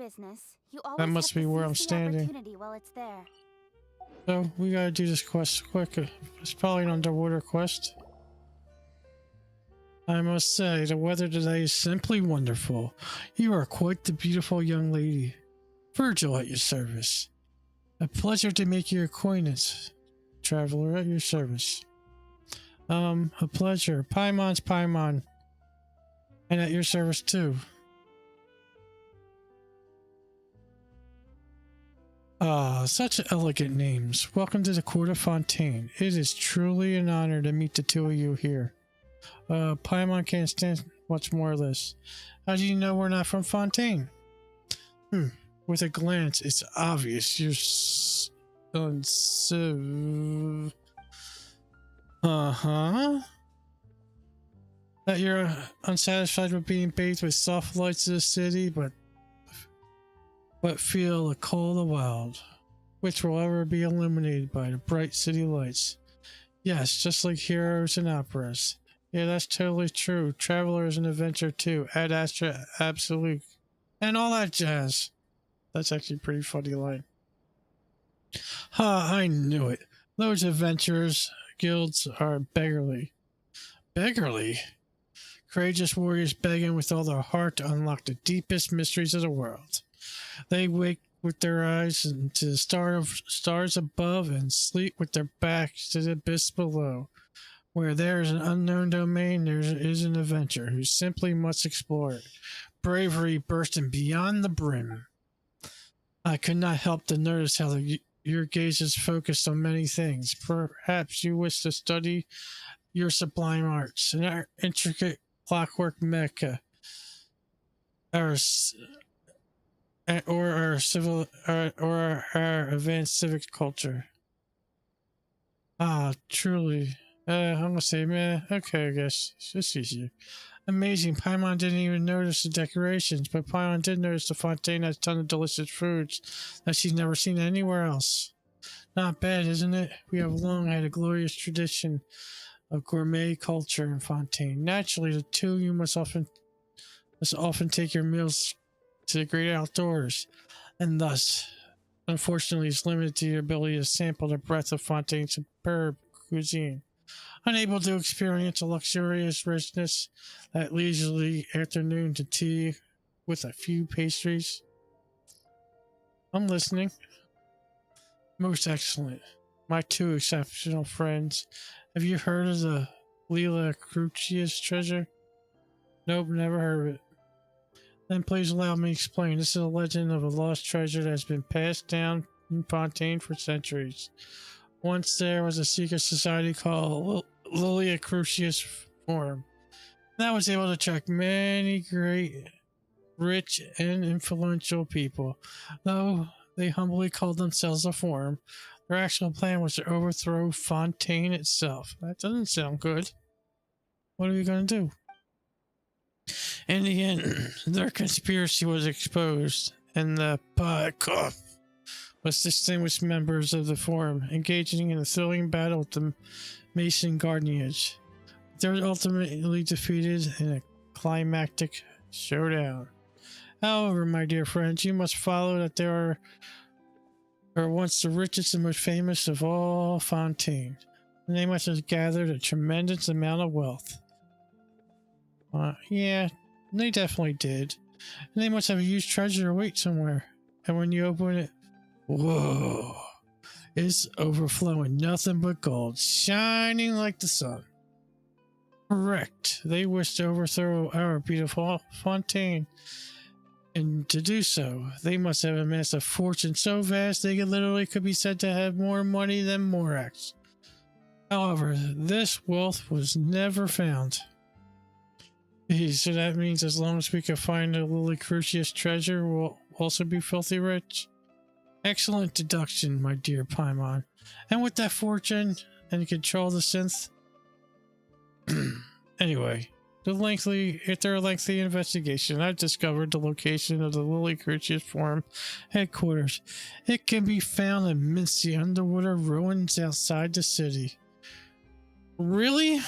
business, you always That must have be to where I'm seize the standing. opportunity while it's there. So we gotta do this quest quick. It's probably an underwater quest. I must say, the weather today is simply wonderful. You are quite the beautiful young lady. Virgil at your service. A pleasure to make your acquaintance. Traveler at your service. A pleasure. Paimon's Paimon. And at your service too. Ah, such elegant names. Welcome to the court of Fontaine. It is truly an honor to meet the two of you here. Paimon can't stand much more of this. How do you know we're not from Fontaine? With a glance, it's obvious you're that you're unsatisfied with being bathed with soft lights of the city, but feel the call of the wild, which will ever be illuminated by the bright city lights. Yes, just like heroes and operas. Yeah, that's totally true. Traveler is an adventure too. Ad Astra Absolute. And all that jazz. That's actually a pretty funny line. Ha, I knew it. Those adventurers guilds are beggarly. Beggarly? Courageous warriors begging with all their heart to unlock the deepest mysteries of the world. They wake with their eyes to the stars above and sleep with their backs to the abyss below. Where there is an unknown domain, there is an adventure who simply must explore it. Bravery bursting beyond the brim. I could not help to notice how your gaze is focused on many things. Perhaps you wish to study your sublime arts, an intricate clockwork mecha, or our advanced civic culture. Ah, truly. I'm gonna say, man, okay, I guess. It's easier. Amazing. Paimon didn't even notice the decorations, but Paimon did notice the Fontaine has a ton of delicious foods that she's never seen anywhere else. Not bad, isn't it? We have long had a glorious tradition of gourmet culture in Fontaine. Naturally, the two of you must often take your meals to the great outdoors, and thus, unfortunately, is limited to your ability to sample the breadth of Fontaine's superb cuisine. Unable to experience a luxurious richness, that leisurely afternoon to tea with a few pastries. I'm listening. Most excellent. My two exceptional friends. Have you heard of the Lilia Crucis treasure? Nope, never heard of it. Then please allow me to explain. This is a legend of a lost treasure that has been passed down in Fontaine for centuries. Once there was a secret society called Lilia Crucis Forum that was able to attract many great, rich, and influential people. Though they humbly called themselves a forum, their actual plan was to overthrow Fontaine itself. That doesn't sound good. What are we going to do? In the end, their conspiracy was exposed, and the Cough was distinguished members of the forum, engaging in a thrilling battle with the Mason Guardians. They were ultimately defeated in a climactic showdown. However, my dear friends, you must follow that there are once the richest and most famous of all Fontaine, and they must have gathered a tremendous amount of wealth. Yeah, they definitely did. And they must have a huge treasure await somewhere. And when you open it, whoa, it's overflowing, nothing but gold, shining like the sun. Correct. They wish to overthrow our beautiful Fontaine. And to do so, they must have amassed a fortune so vast they could be said to have more money than Morax. However, this wealth was never found. So that means as long as we can find the Lilia Crucis treasure, we'll also be filthy rich. Excellent deduction, my dear Paimon. And with that fortune and control of the synth. Anyway, after a lengthy investigation, I've discovered the location of the Lilia Crucis Forum headquarters. It can be found amidst the underwater ruins outside the city. Really?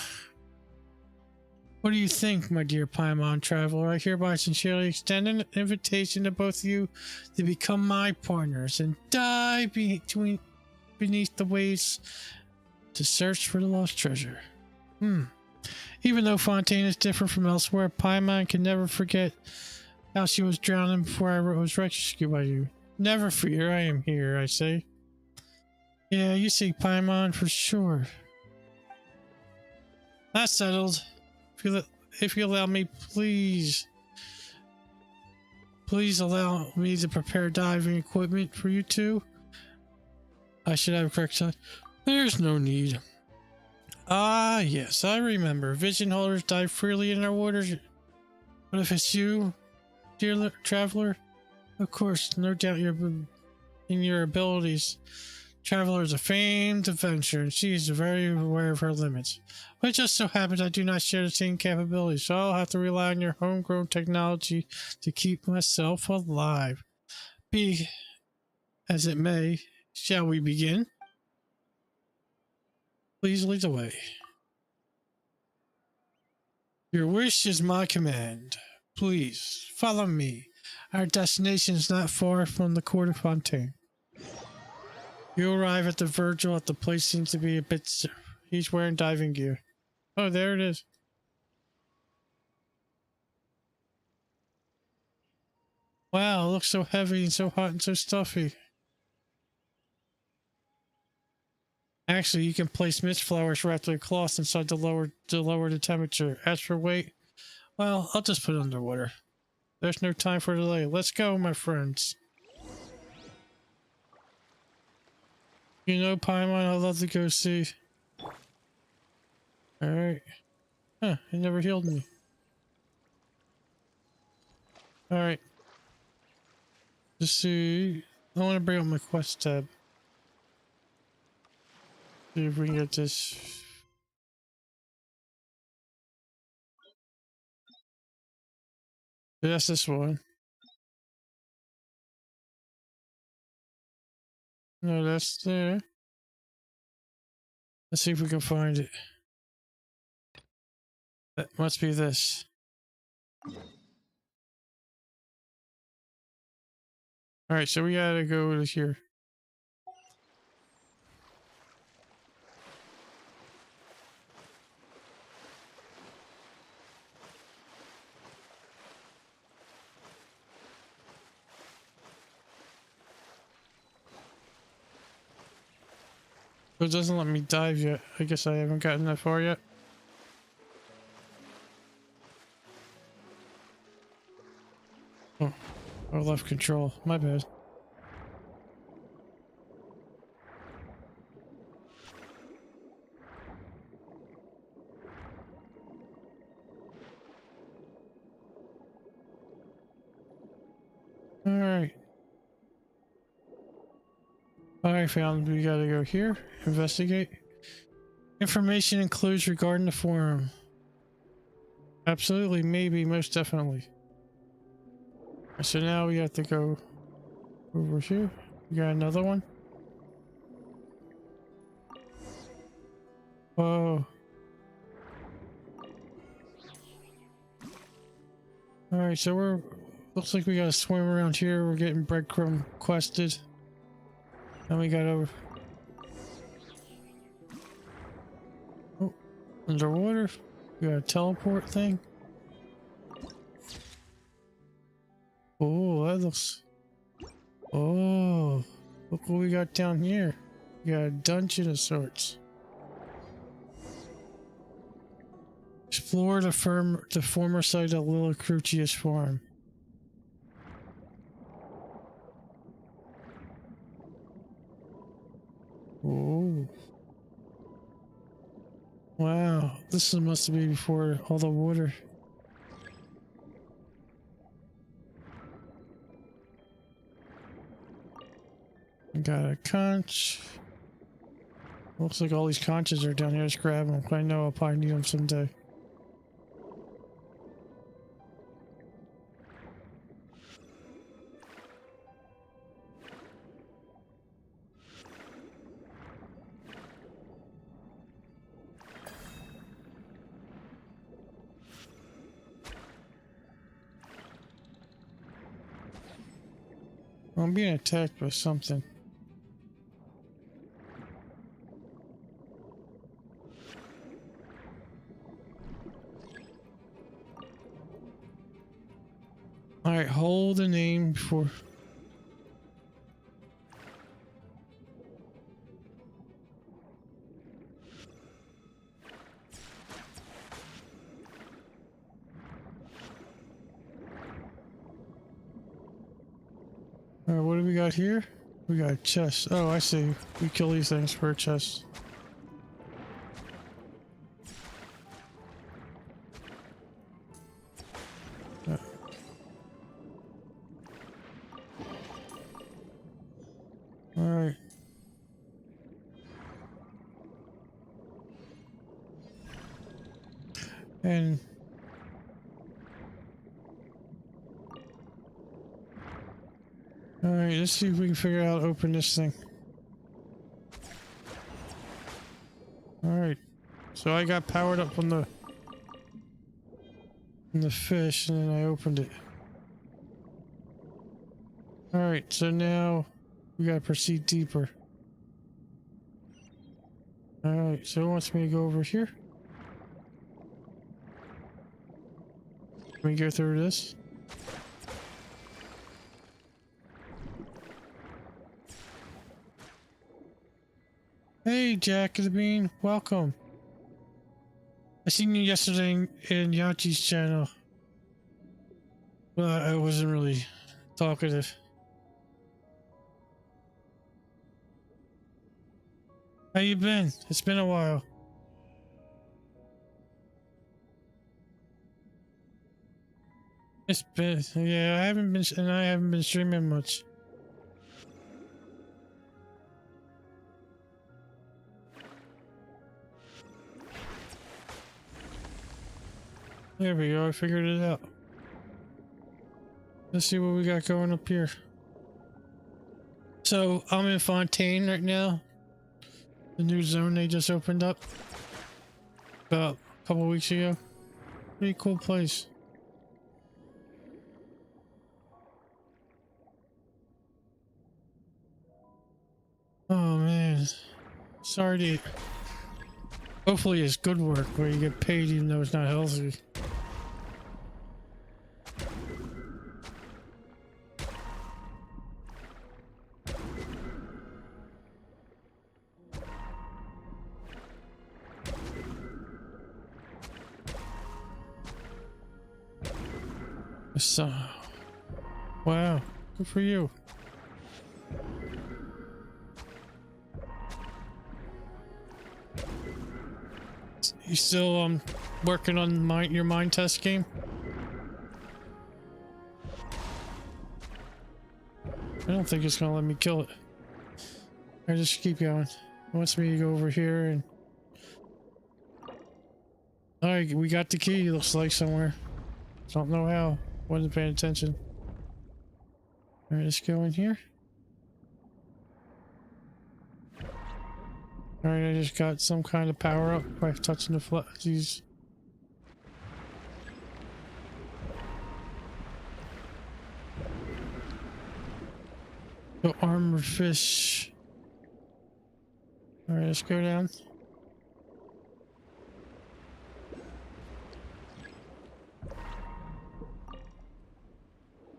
What do you think, my dear Paimon traveler? I hereby sincerely extend an invitation to both of you to become my partners and dive beneath the waves to search for the lost treasure. Even though Fontaine is different from elsewhere, Paimon can never forget how she was drowning before I was rescued by you. Never fear, I am here, I say. Yeah, you see Paimon for sure. That's settled. If you allow me, please allow me to prepare diving equipment for you two. I should have a correct side. There's no need. Ah, yes, I remember. Vision holders dive freely in our waters. But if it's you, dear traveler, of course, no doubt in your abilities. Traveler is a famed adventurer, and she is very aware of her limits. But it just so happens I do not share the same capabilities, so I'll have to rely on your homegrown technology to keep myself alive. Be as it may, shall we begin? Please lead the way. Your wish is my command. Please, follow me. Our destination is not far from the court of Fontaine. You arrive at the Virgil at the place seems to be a bit... He's wearing diving gear. Oh, there it is. Wow, it looks so heavy and so hot and so stuffy. Actually, you can place mist flowers wrapped in a cloth inside to lower the temperature. As for weight, well, I'll just put it underwater. There's no time for delay. Let's go, my friends. You know, Paimon, I'd love to go see. Alright. Huh, it never healed me. Alright. Just see. I want to bring up my quest tab. See if we can get this. That's this one. No, that's there. Let's see if we can find it. That must be this. Alright, so we gotta go to here. It doesn't let me dive yet. I guess I haven't gotten that far yet. Oh, I left control. My bad. Alright. I found we gotta go here. Investigate. Information includes regarding the forum. Absolutely, maybe, most definitely. So now we have to go over here. We got another one. Whoa. Alright, so we're... Looks like we gotta swim around here. We're getting breadcrumb quested. Then we got over... Oh, underwater. We got a teleport thing. Oh, that looks... Oh, look what we got down here. We got a dungeon of sorts. Explore the former site of Lilia Crucis farm. Oh. Wow, this must be before all the water. Got a conch. Looks like all these conches are down here. Let's grab them. I know I'll probably need them someday. I'm being attacked by something. Alright, hold the name before. Alright, what do we got here? We got a chest. Oh, I see. We kill these things for a chest. Alright. And alright, let's see if we can figure out how to open this thing. Alright. So I got powered up on the fish and then I opened it. Alright, so now we gotta proceed deeper. Alright, so it wants me to go over here. Can we go through this? Hey, Jack of the Bean, welcome. I seen you yesterday in Yachi's channel. Well, I wasn't really talkative. How you been? It's been a while. It's been, yeah, I haven't been streaming much. There we go, I figured it out. Let's see what we got going up here. So, I'm in Fontaine right now. The new zone they just opened up about a couple weeks ago. Pretty cool place. Oh man, sorry to. Hopefully it's good work where you get paid even though it's not healthy. So, wow, good for you. You still working on your mind test game? I don't think it's gonna let me kill it. I just keep going. It wants me to go over here and. Alright, we got the key. Looks like somewhere. Don't know how. Wasn't paying attention. Alright, let's go in here. Alright, I just got some kind of power up by touching the jeez. The armored fish. Alright, let's go down.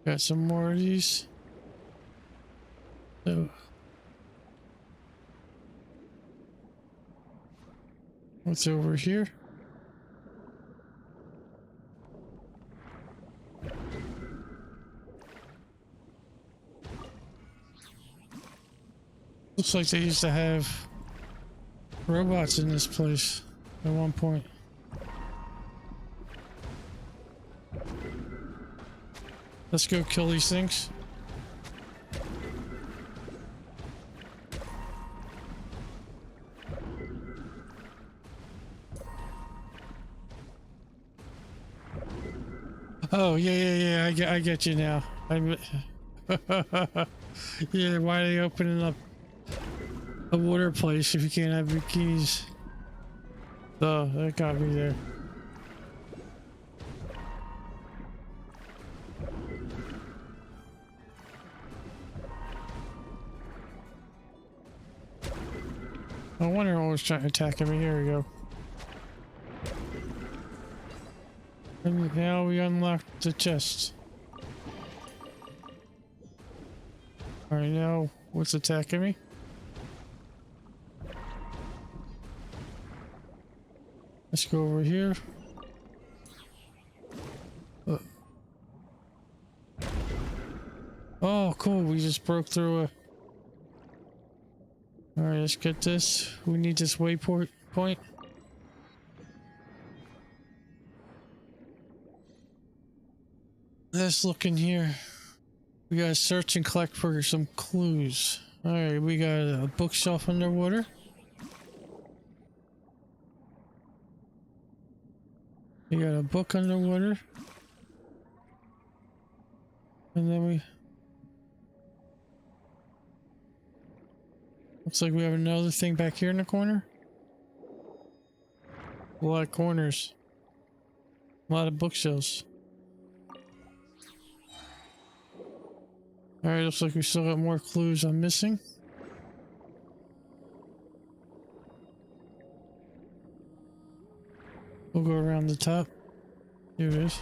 Got some more of these. So, what's over here? Looks like they used to have robots in this place at one point. Let's go kill these things. Oh yeah, I get you now. Yeah, why are they opening up a water place if you can't have bikinis? Oh, that got me there. No wonder I was trying to attack me. Here we go. And now we unlocked the chest. Alright, now what's attacking me? Let's go over here. Oh, cool. We just broke through a... Alright, let's get this. We need this waypoint point. Let's look in here. We gotta search and collect for some clues. Alright, we got a bookshelf underwater. We got a book underwater. And then we... Looks like we have another thing back here in the corner. A lot of corners. A lot of bookshelves. Alright, looks like we still got more clues I'm missing. We'll go around the top. Here it is.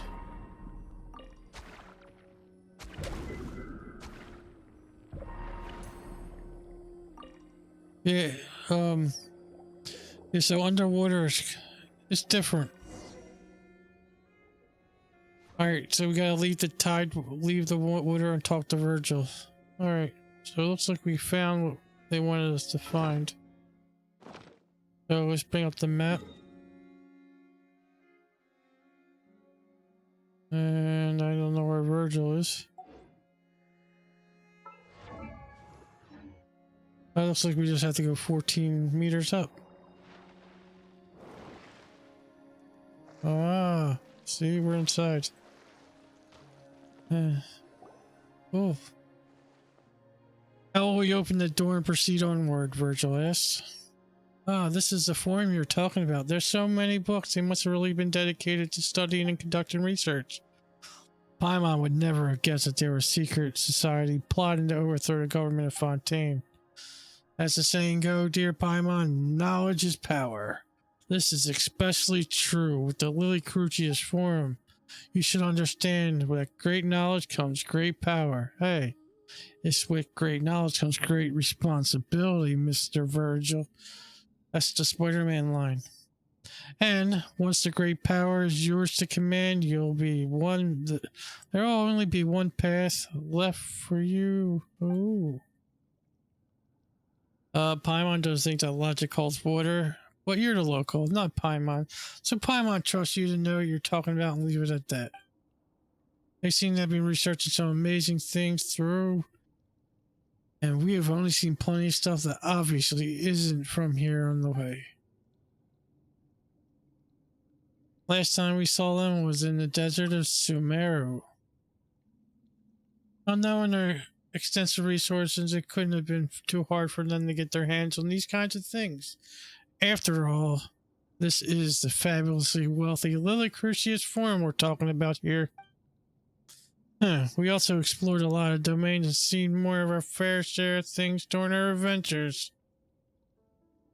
Yeah, yeah, so underwater is different. Alright, so we gotta leave the water and talk to Virgil. Alright, so it looks like we found what they wanted us to find. So let's bring up the map. And I don't know where Virgil is. That looks like we just have to go 14 meters up. Ah, see, we're inside. Oh. How will we open the door and proceed onward? Virgil asks. Ah, this is the forum you're talking about. There's so many books. They must have really been dedicated to studying and conducting research. Paimon would never have guessed that there was a secret society plotting to overthrow the government of Fontaine. As the saying goes, dear Paimon, knowledge is power. This is especially true with the Lilia Crucis forum. You should understand that great knowledge comes great power. Hey, it's with great knowledge comes great responsibility, Mr. Virgil. That's the Spider-Man line. And once the great power is yours to command, you'll be there'll only be one path left for you. Oh. Paimon doesn't think that logic calls for order. But you're the local, not Paimon. So Paimon trusts you to know what you're talking about and leave it at that. They seem to have been researching some amazing things through. And we have only seen plenty of stuff that obviously isn't from here on the way. Last time we saw them was in the desert of Sumeru. Well, knowing their extensive resources, it couldn't have been too hard for them to get their hands on these kinds of things. After all, this is the fabulously wealthy Lilia Crucis forum we're talking about here. We also explored a lot of domains and seen more of our fair share of things during our adventures.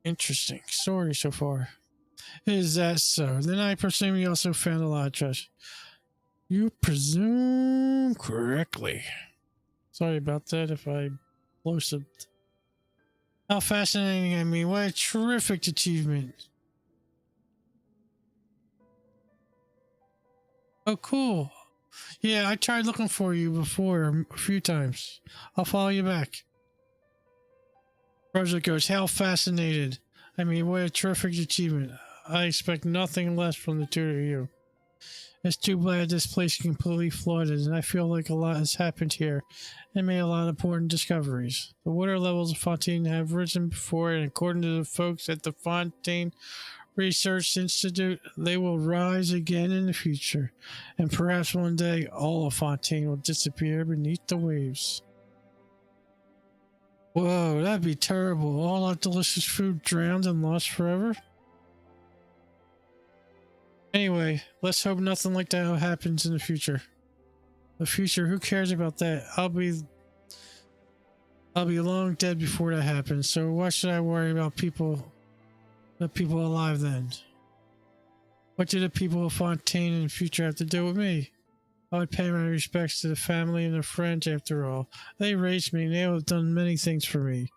Interesting story so far. Is that so? Then I presume you also found a lot of treasure. You presume correctly. Sorry about that if I blowsubed. How fascinating, I mean, what a terrific achievement. Oh, cool. Yeah, I tried looking for you before a few times. I'll follow you back. Virgil goes, how fascinated. I mean, what a terrific achievement. I expect nothing less from the two of you. It's too bad this place is completely flooded, and I feel like a lot has happened here and made a lot of important discoveries. The water levels of Fontaine have risen before, and according to the folks at the Fontaine Research Institute, they will rise again in the future, and perhaps one day all of Fontaine will disappear beneath the waves. Whoa, that'd be terrible. All our delicious food drowned and lost forever? Anyway, let's hope nothing like that happens in the future. The future, who cares about that? I'll be long dead before that happens, so why should I worry about people The people alive then. What do the people of Fontaine in the future have to do with me? I would pay my respects to the family and their friends after all. They raised me and they have done many things for me.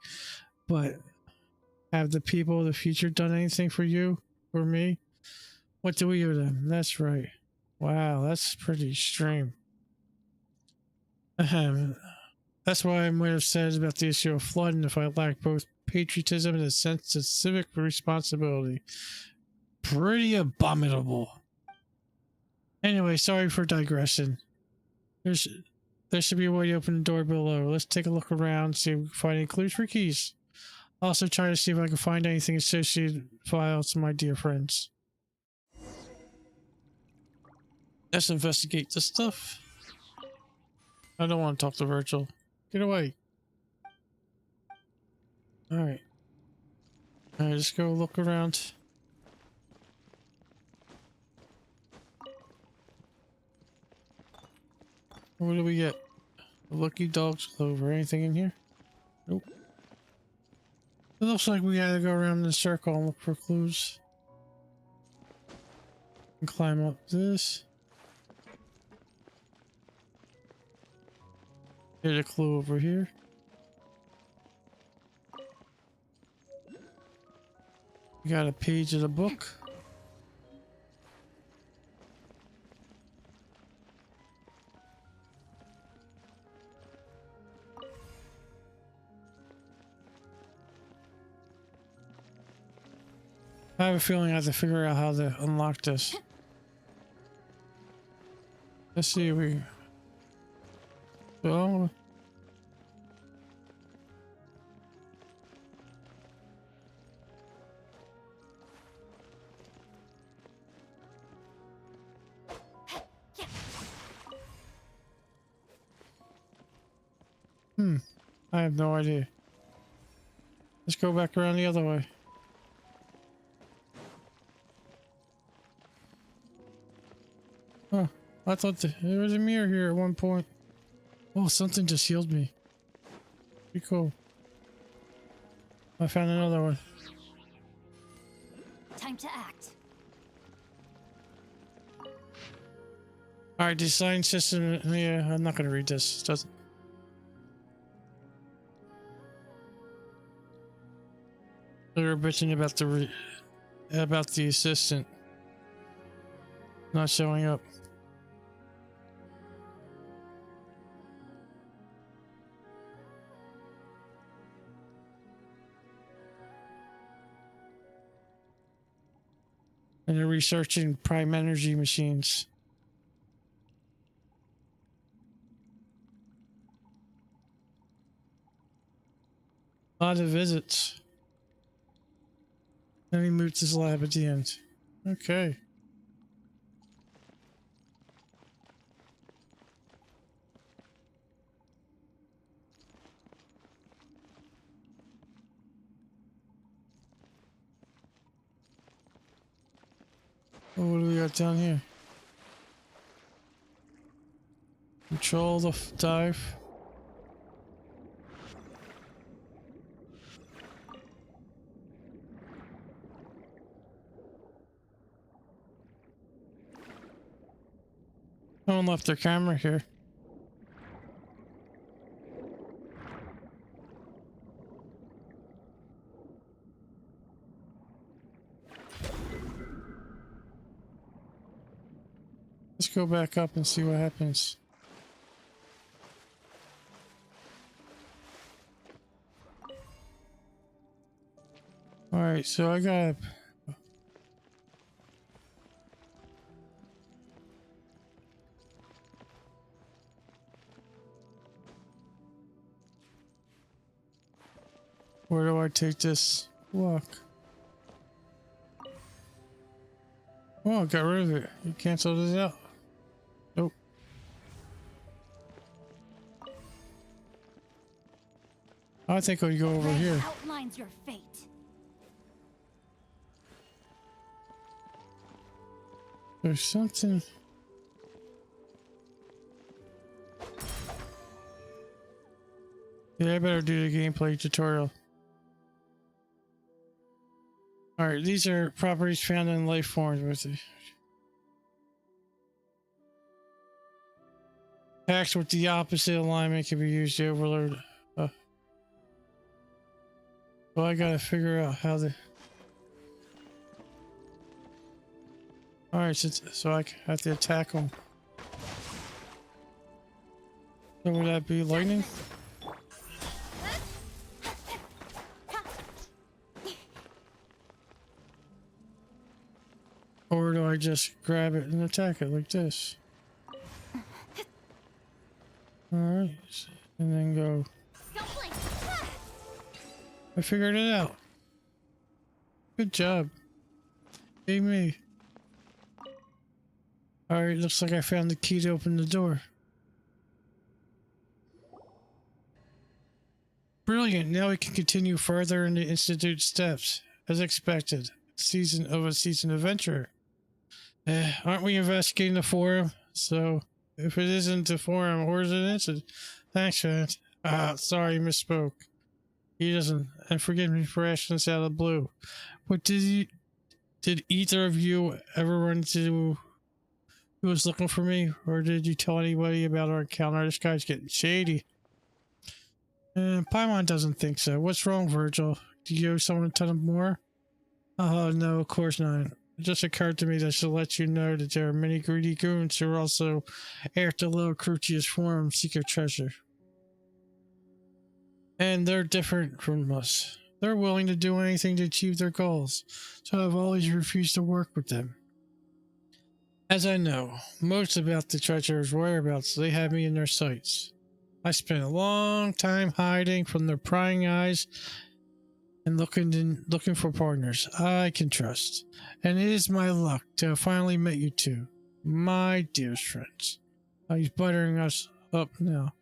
But have the people of the future done anything for you? For me? What do we owe them? That's right. Wow, that's pretty extreme. Ahem. That's why I'm more upset about the issue of flooding if I lack both patriotism and a sense of civic responsibility. Pretty abominable. Anyway, sorry for digression. There should be a way to open the door below. Let's take a look around, see if we can find any clues for keys. Also try to see if I can find anything associated with files to my dear friends. Let's investigate this stuff. I don't want to talk to Virgil. Get away. Alright. Alright, let's go look around. What do we get? Lucky dog's clover. Anything in here? Nope. It looks like we gotta go around in a circle and look for clues. And climb up this. Here's a clue over here. We got a page of the book. I have a feeling I have to figure out how to unlock this. Let's see if we... Oh. I have no idea. Let's go back around the other way. Oh, I thought there was a mirror here at one point. Oh, something just healed me. Pretty cool. I found another one. Time to act. Alright, design system. Yeah, I'm not going to read this. It doesn't. They were bitching about the assistant not showing up. And they're researching prime energy machines. A lot of visits. Then he moved his lab at the end. Okay. Oh, what do we got down here? Control the dive. No one left their camera here. Let's go back up and see what happens. Alright, so I got... Where do I take this walk? Oh, I got rid of it. You canceled it out. Nope. I think I'll go over here. Outlines your fate. There's something. Yeah, I better do the gameplay tutorial. Alright, these are properties found in life forms with the attacks with the opposite alignment can be used to overload. Well, I gotta figure out how to. Alright, so I have to attack them. So would that be lightning? Or do I just grab it and attack it like this? Alright, and then go. I figured it out. Good job. Hey me. Alright, looks like I found the key to open the door. Brilliant, now we can continue further in the Institute steps. As expected. Season adventure. Aren't we investigating the forum? So, if it isn't the forum, where's it incident? Thanks, man. Sorry, misspoke. He doesn't, and forgive me for asking this out of the blue. But did either of you ever run into who was looking for me? Or did you tell anybody about our encounter? This guy's getting shady. Paimon doesn't think so. What's wrong, Virgil? Do you owe someone a ton of more? Oh, no, of course not. It just occurred to me that I should let you know that there are many greedy goons who are also after Lilia Crucis' forum secret treasure. And they're different from us. They're willing to do anything to achieve their goals, so I've always refused to work with them. As I know most about the treasure's whereabouts, they have me in their sights. I spent a long time hiding from their prying eyes and looking for partners I can trust. And it is my luck to have finally met you two, my dearest friends. He's buttering us up now.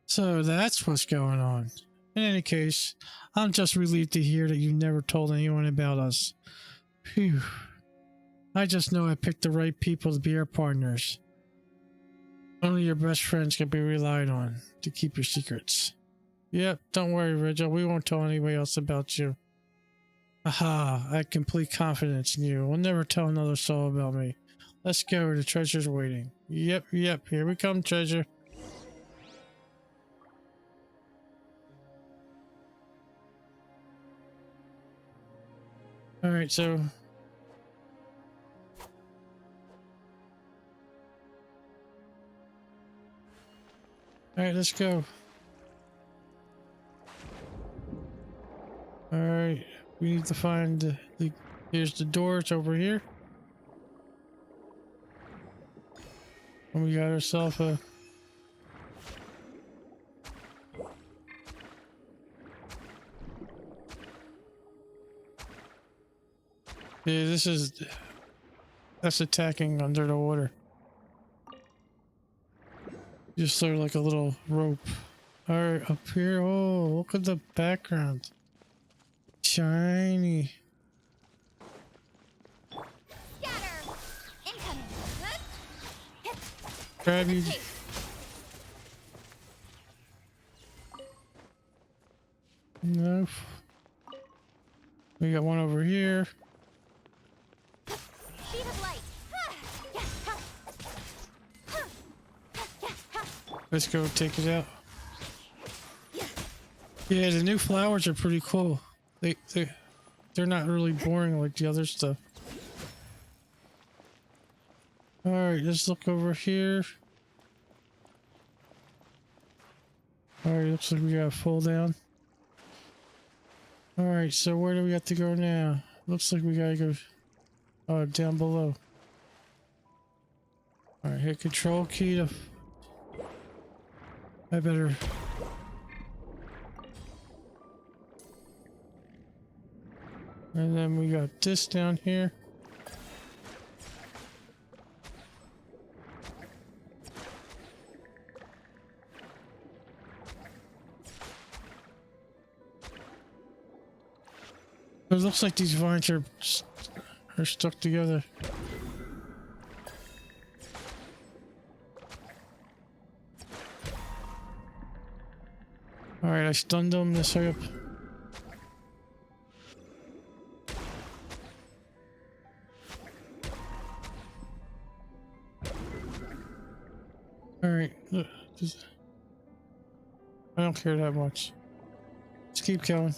So that's what's going on. In any case, I'm just relieved to hear that you never told anyone about us. Phew. I just know I picked the right people to be our partners. Only your best friends can be relied on to keep your secrets. Yep, don't worry, Virgil. We won't tell anybody else about you. Aha, I have complete confidence in you. We'll never tell another soul about me. Let's go, the treasure's waiting. Yep, here we come, treasure. Alright, so... Alright, let's go. Alright, we need to find the... Here's the door, it's over here. And we got ourselves a... Yeah, this is... That's attacking under the water. Just sort of like a little rope. Alright, up here. Oh, look at the background. Shiny. Grab you. No. We got one over here. Let's go take it out. Yeah, the new flowers are pretty cool. They're not really boring like the other stuff. Alright, let's look over here. Alright, looks like we gotta fall down. Alright, so where do we have to go now? Looks like we gotta go down below. Alright, hit control key to... I better... And then we got this down here. It looks like these vines are stuck together. Alright, I stunned them. Let's hurry up. I don't care that much. Let's keep going.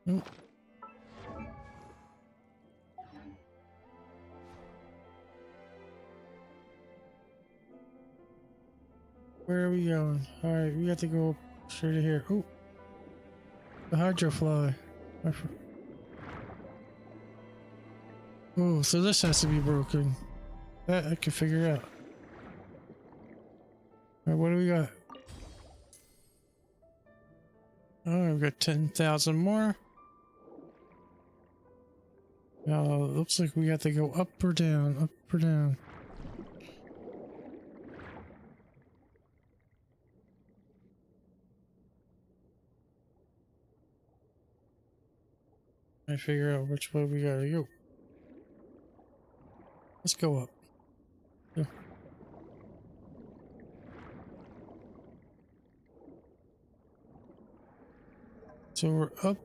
Mm. Where are we going? Alright, we have to go straight to here. Oh, the hydrofly. Oh, so this has to be broken. That I can figure out. Alright, what do we got? Oh, we've got 10,000 more. Now, looks like we have to go up or down, up or down. I figure out which way we gotta go. Let's go up. Yeah. So we're up.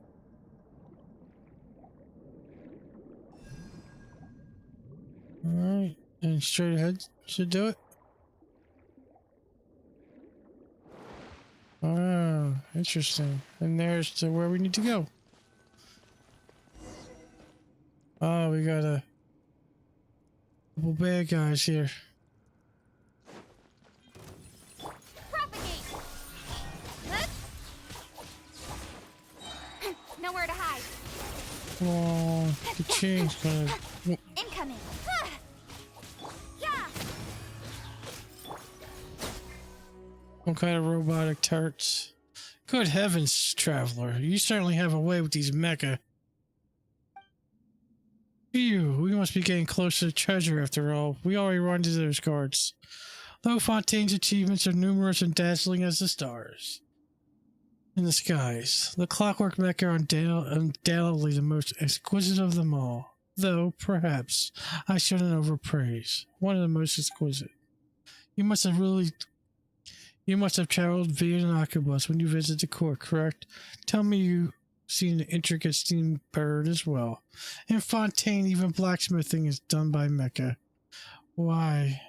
Alright, and straight ahead should do it. Ah, interesting. And there's to where we need to go. Oh, we got a couple bad guys here. Propagate! Huh? Nowhere to hide. Oh, the chain's gonna... Incoming. Yeah. Some kind of robotic turrets. Good heavens, traveler. You certainly have a way with these mecha. Phew, we must be getting close to the treasure after all. We already run into those guards. Though Fontaine's achievements are numerous and dazzling as the stars in the skies, the clockwork mecha are undoubtedly the most exquisite of them all. Though, perhaps, I shouldn't overpraise. One of the most exquisite. You must have traveled via an Aquabus when you visited the court, correct? Tell me you seen an intricate steam bird as well. In Fontaine, even blacksmithing is done by mecha. Why?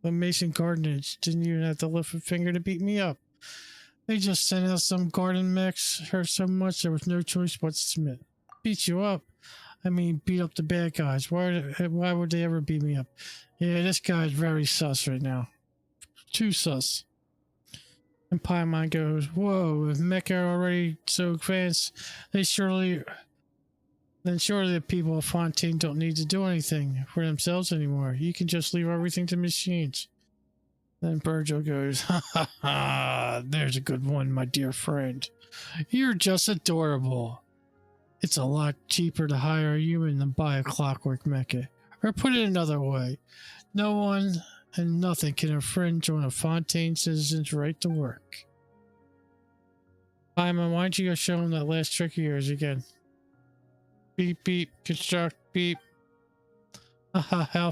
The Mason Gardenage didn't even have to lift a finger to beat me up. They just sent out some garden mechs, hurt so much there was no choice but to submit. Beat you up? I mean, beat up the bad guys. Why would they ever beat me up? Yeah, this guy's very sus right now. Too sus. And Paimon goes, whoa, if mecha are already so advanced, then surely the people of Fontaine don't need to do anything for themselves anymore. You can just leave everything to machines. Then Virgil goes, ha ha ha, there's a good one, my dear friend. You're just adorable. It's a lot cheaper to hire a human than buy a clockwork mecha. Or put it another way, no one and nothing can infringe on a Fontaine citizen's right to work. Paimon, why don't you go show him that last trick of yours again? Beep, beep, construct, beep. Haha,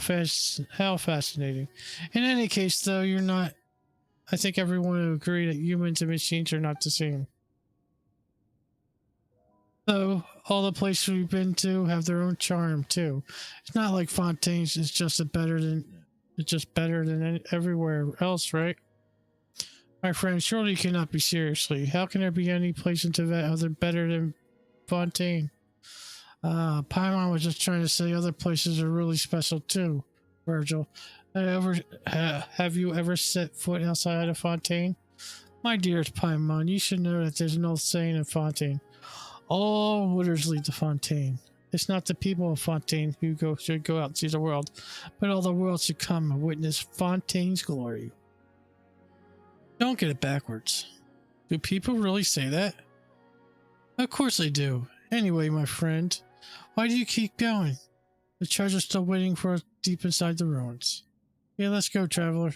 how fascinating. In any case, though, I think everyone will agree that humans and machines are not the same. Though, all the places we've been to have their own charm, too. It's not like Fontaine's is just better than everywhere else, right? My friend, surely you cannot be seriously. How can there be any place in Tibet other better than Fontaine? Paimon was just trying to say other places are really special too, Virgil. Have you ever set foot outside of Fontaine? My dearest Paimon, you should know that there's no saying in Fontaine. All waters lead to Fontaine. It's not the people of Fontaine who should go out and see the world, but all the world should come and witness Fontaine's glory. Don't get it backwards. Do people really say that? Of course they do. Anyway, my friend, why do you keep going? The treasure's still waiting for us deep inside the ruins. Yeah, let's go, traveler.